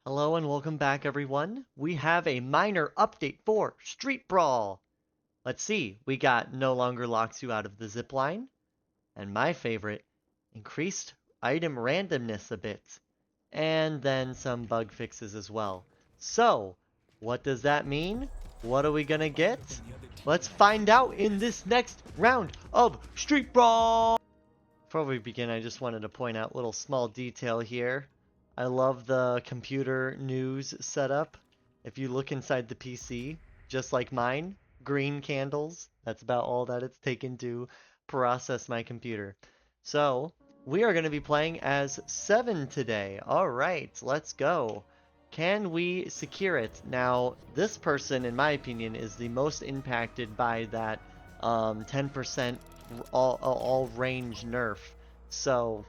Hello and welcome back, everyone. We have a minor update for Street Brawl. Let's see, we got no longer locks you out of the zip line, and my favorite, increased item randomness a bit, and then some bug fixes as well. So, what does that mean? What are we gonna get? Let's find out in this next round of Street Brawl! Before we begin, I just wanted to point out a little small detail here. I love the computer news setup. If you look inside the PC, just like mine, green candles. That's about all that it's taken to process my computer. So, we are going to be playing as 7 today. Alright, let's go. Can we secure it? Now, this person, in my opinion, is the most impacted by that 10% all range nerf. So,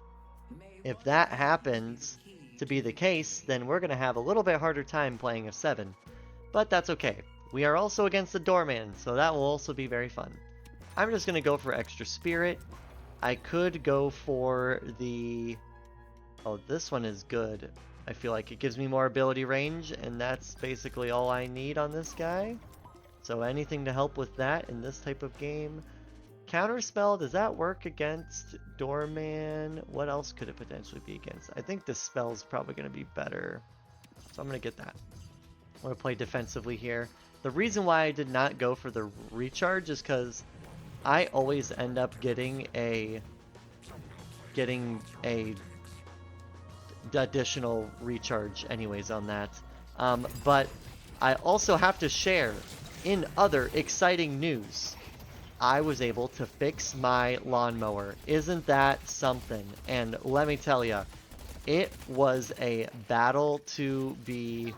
if that happens to be the case, then we're going to have a little bit harder time playing a 7. But that's okay. We are also against the doorman, so that will also be very fun. I'm just going to go for extra spirit. I could go for the... Oh, this one is good. I feel like it gives me more ability range, and that's basically all I need on this guy. So anything to help with that in this type of game. Counterspell, does that work against Doorman? What else could it potentially be against? I think the spell's probably going to be better. So I'm going to get that. I'm going to play defensively here. The reason why I did not go for the recharge is because I always end up getting a additional recharge anyways on that. But I also have to share in other exciting news. I was able to fix my lawnmower. Isn't that something? And let me tell you, it was a battle to be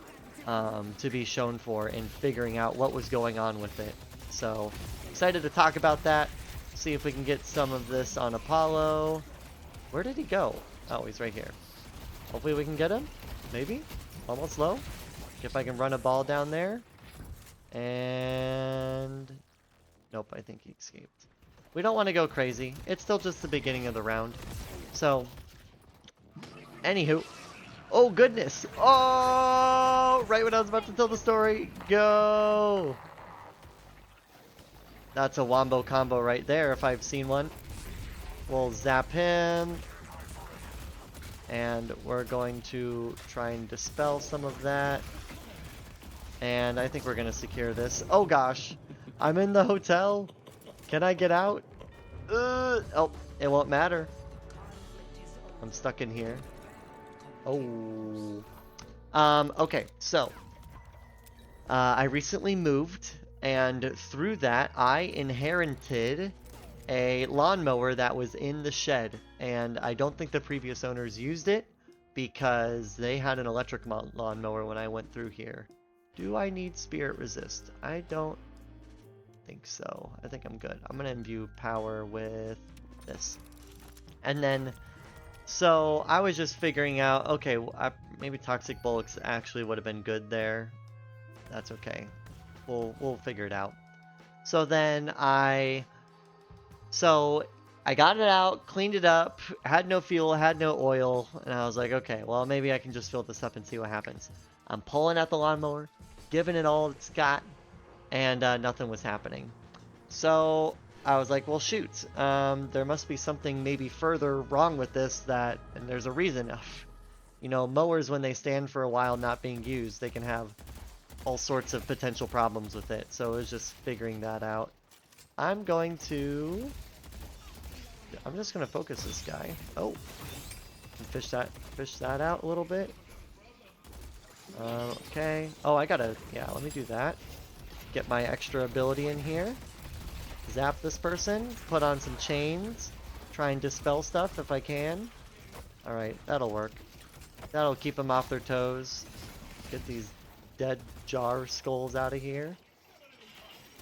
shown for in figuring out what was going on with it. So excited to talk about that. See if we can get some of this on Apollo. Where did he go? Oh, he's right here. Hopefully we can get him. Maybe. Almost low. If I can run a ball down there. And... Nope, I think he escaped. We don't want to go crazy. It's still just the beginning of the round. So, anywho. Oh, goodness. Oh, right when I was about to tell the story. Go. That's a wombo combo right there, if I've seen one. We'll zap him. And we're going to try and dispel some of that. And I think we're going to secure this. Oh, gosh. I'm in the hotel. Can I get out? Oh, it won't matter. I'm stuck in here. Oh. Okay, so. I recently moved, and through that, I inherited a lawnmower that was in the shed. And I don't think the previous owners used it, because they had an electric lawnmower when I went through here. Do I need spirit resist? I don't think so. I think I'm good. I'm gonna imbue power with this. And then, so I was just figuring out, okay, maybe toxic bullets actually would have been good there. That's okay. We'll figure it out. So then I got it out, cleaned it up, had no fuel, had no oil, and I was like, okay, well, maybe I can just fill this up and see what happens. I'm pulling at the lawnmower, giving it all it's got, and nothing was happening. So I was like, well, shoot, there must be something maybe further wrong with this, and there's a reason. You know, mowers, when they stand for a while not being used, they can have all sorts of potential problems with it. So it was just figuring that out. I'm just going to focus this guy. Oh, fish that out a little bit. Okay. Oh, yeah, let me do that. Get my extra ability in here. Zap this person. Put on some chains. Try and dispel stuff if I can. Alright, that'll work. That'll keep them off their toes. Get these dead jar skulls out of here.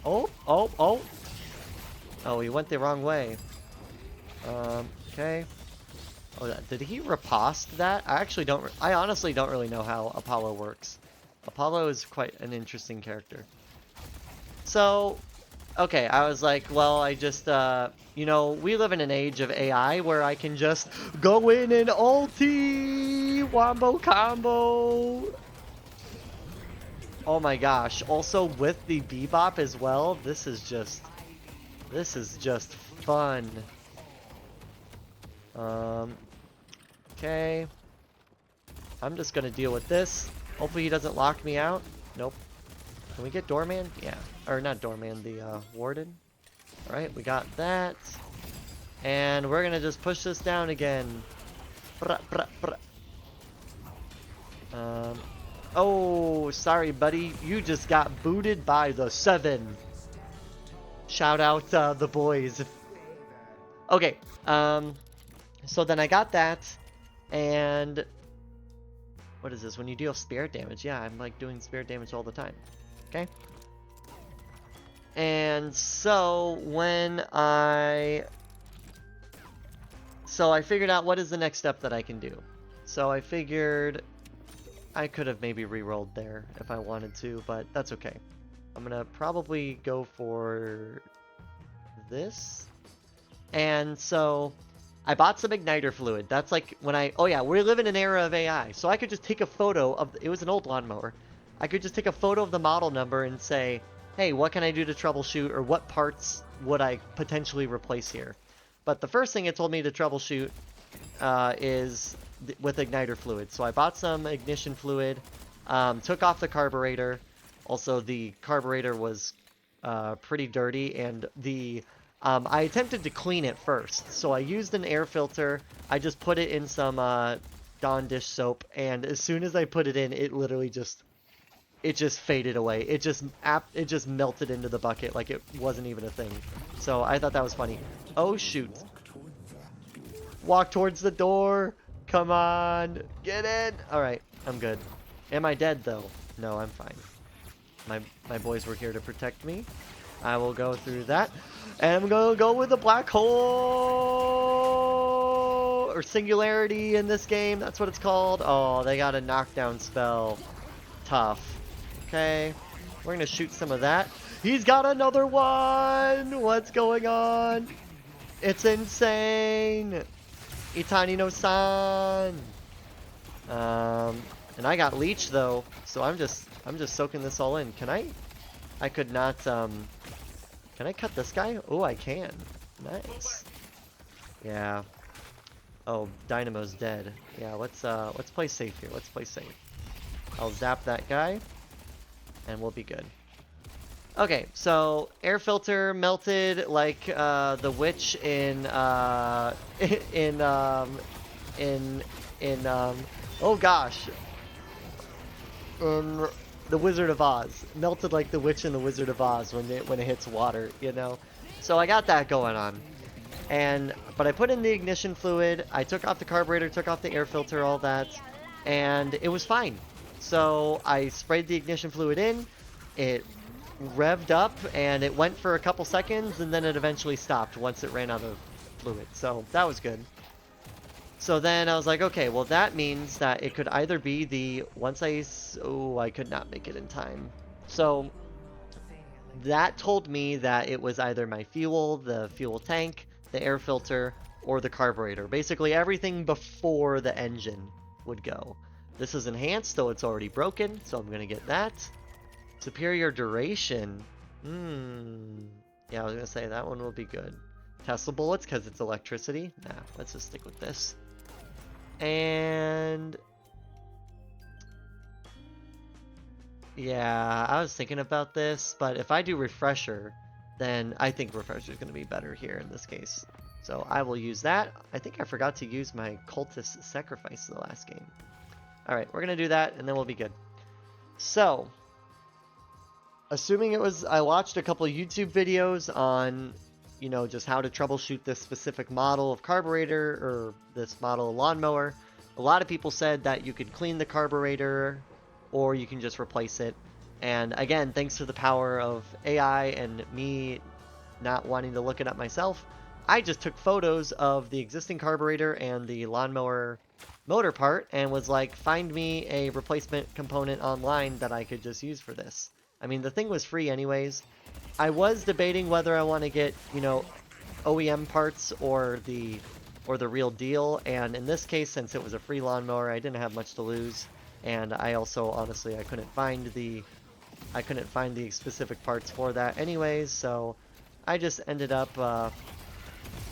Oh! Oh, he went the wrong way. Okay. Oh, did he riposte that? I honestly don't really know how Apollo works. Apollo is quite an interesting character. So, okay, I was like, well, I just, you know, we live in an age of AI where I can just go in and ulti Wombo combo! Oh my gosh. Also with the bebop as well, this is just fun. Okay. I'm just gonna deal with this. Hopefully he doesn't lock me out. Nope. Can we get Doorman? Yeah. Or not Doorman, the Warden. Alright, we got that. And we're gonna just push this down again. Oh, sorry, buddy. You just got booted by the 7. Shout out the boys. Okay, so then I got that, and what is this? When you deal spirit damage, yeah, I'm like doing spirit damage all the time. Okay. And so I figured out what is the next step that I can do. So I figured I could have maybe re-rolled there if I wanted to, but that's okay. I'm gonna probably go for this. And so I bought some igniter fluid. That's like when oh yeah, we live in an era of AI. So I could just take a photo of, it was an old lawnmower. I could just take a photo of the model number and say, hey, what can I do to troubleshoot, or what parts would I potentially replace here? But the first thing it told me to troubleshoot is with igniter fluid. So I bought some ignition fluid, took off the carburetor. Also, the carburetor was pretty dirty, and I attempted to clean it first. So I used an air filter. I just put it in some Dawn dish soap, and as soon as I put it in, it literally just faded away. It just melted into the bucket like it wasn't even a thing. So I thought that was funny. Oh shoot. Walk towards the door. Come on. Get in. Alright, I'm good. Am I dead though? No, I'm fine. My boys were here to protect me. I will go through that. And I'm gonna go with the black hole! Or singularity in this game. That's what it's called. Oh, they got a knockdown spell. Tough. Okay. We're gonna shoot some of that. He's got another one! What's going on? It's insane! Itani no san! And I got leech though, so I'm just soaking this all in. Can I could not, can I cut this guy? Oh, I can. Nice. Yeah. Oh, Dynamo's dead. Yeah, let's play safe here. Let's play safe. I'll zap that guy, and we'll be good. Okay, so air filter melted like the witch in oh gosh, in the Wizard of Oz. Melted like the witch in the Wizard of Oz when it hits water, you know. So I got that going on. But I put in the ignition fluid, I took off the carburetor, took off the air filter, all that, and it was fine. So I sprayed the ignition fluid in, it revved up, and it went for a couple seconds, and then it eventually stopped once it ran out of fluid. So that was good. So then I was like, okay, well that means that it could either be the, I could not make it in time. So that told me that it was either my fuel, the fuel tank, the air filter, or the carburetor. Basically everything before the engine would go. This is enhanced, so it's already broken, so I'm gonna get that. Superior duration. Yeah, I was gonna say that one will be good. Tesla bullets, because it's electricity. Nah, let's just stick with this. And yeah, I was thinking about this, but if I do refresher, then I think refresher is going to be better here in this case. So I will use that. I think I forgot to use my cultist sacrifice in the last game. Alright, we're going to do that, and then we'll be good. So, assuming I watched a couple of YouTube videos on, you know, just how to troubleshoot this specific model of carburetor, or this model of lawnmower. A lot of people said that you could clean the carburetor, or you can just replace it. And again, thanks to the power of AI and me not wanting to look it up myself, I just took photos of the existing carburetor and the lawnmower motor part and was like, find me a replacement component online that I could just use for this. I mean, the thing was free anyways. I was debating whether I want to get, you know, OEM parts or the or the real deal. And in this case, since it was a free lawnmower, I didn't have much to lose. And I also, honestly, I couldn't find the specific parts for that anyways, so I just ended up,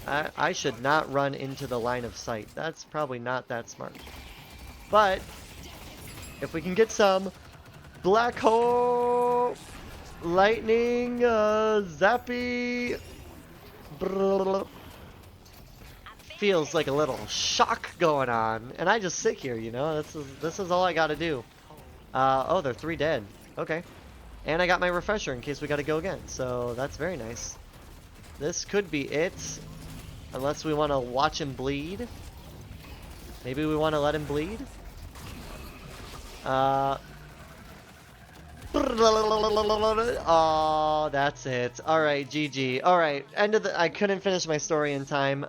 I should not run into the line of sight. That's probably not that smart. But if we can get some black hole lightning, zappy, feels like a little shock going on, and I just sit here, you know. This is all I got to do. Oh, they're 3 dead. Okay. And I got my refresher in case we got to go again, so that's very nice. This could be it, unless we want to watch him bleed. Maybe we want to let him bleed. Oh, that's it. All right, GG. All right, I couldn't finish my story in time.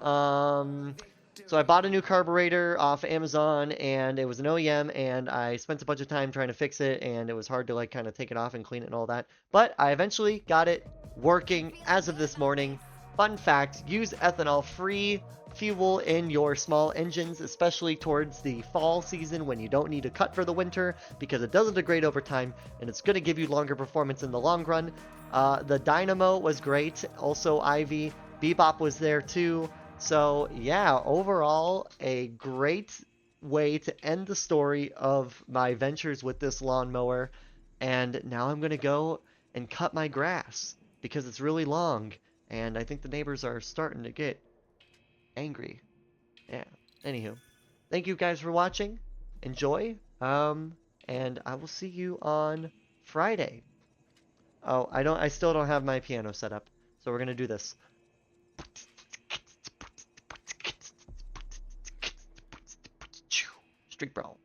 So I bought a new carburetor off Amazon, and it was an OEM, and I spent a bunch of time trying to fix it, and it was hard to like kind of take it off and clean it and all that. But I eventually got it working as of this morning. Fun fact, use ethanol-free fuel in your small engines, especially towards the fall season when you don't need to cut for the winter, because it doesn't degrade over time, and it's going to give you longer performance in the long run. The Dynamo was great, also Ivy. Bebop was there too. So yeah, overall, a great way to end the story of my ventures with this lawnmower. And now I'm going to go and cut my grass because it's really long. And I think the neighbors are starting to get angry. Yeah. Anywho, thank you guys for watching. Enjoy. And I will see you on Friday. Oh, I still don't have my piano set up. So we're going to do this. Street Brawl.